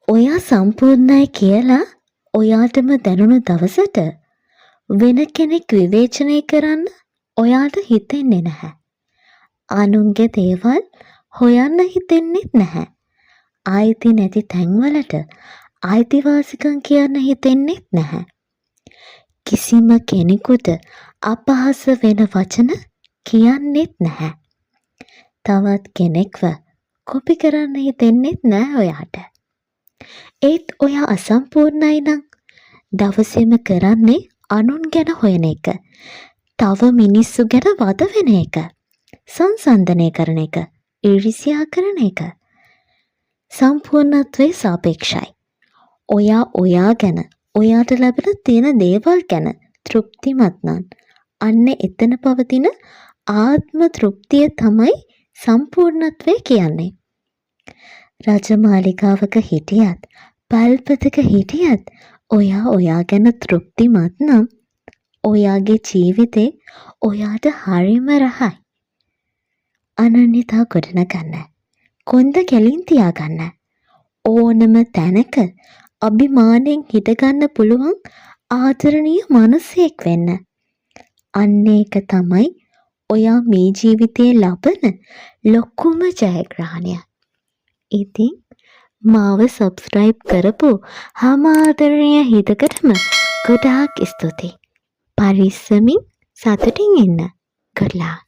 ඔයා සම්පූර්ණයි කියලා ඔයාටම දැනුණු දවසට වෙන කෙනෙක් විවේචනය කරන්න ඔයාට හිතෙන්නේ නැහැ. අනුන්ගේ දේවල් හොයන්න හිතෙන්නෙත් නැහැ. ආයිති නැති තැන්වලට අයිතිවාසිකම් කියන්න හිතෙන්නෙත් නැහැ. කිසිම කෙනෙකුට අපහාස වෙන වචන කියන්නෙත් නැහැ. තවත් කෙනෙක්ව කොපි කරන්න හිතෙන්නෙත් නැහැ ඔයාට. ඒත් ඔයා අසම්පූර්ණයි නම් දවසේම කරන්නේ අනුන් ගැන හොයන එක. තව මිනිස්සු ගැන වද වෙන එක. සංසන්දනය කරන එක. ඊර්ෂ්‍යා කරන එක. සම්පූර්ණත්වයේ සාපේක්ෂයි. ඔයා ගැන ඔයාට ලැබෙන තියෙන දේවල් ගැන තෘප්තිමත් නම් අන්න එතන පවතින ආත්ම තෘප්තිය තමයි සම්පූර්ණත්වය කියන්නේ. රජමාලිගාවක හිටියත් පල්පතක හිටියත් ඔයා ගැන තෘප්තිමත් නම් ඔයාගේ ජීවිතේ ඔයාට හරිම රහයි. අනන්‍යතා ගොඩනගන්න. කොන්ද කෙලින් තියාගන්න. ඕනම තැනක අභිමාණයෙන් හිටගන්න පුළුවන් ආදරණීය මනුස්සයෙක් වෙන්න. අන්න ඒක තමයි ඔයා මේ ජීවිතයේ ලබන ලොකුම ජයග්‍රහණය. ඉතින් මාව සබ්ස්ක්‍රයිබ් කරපු හැම ආදරණීය හිතකටම ගොඩාක් ස්තුතියි. පරිස්සමින් සතුටින් ඉන්න. good luck.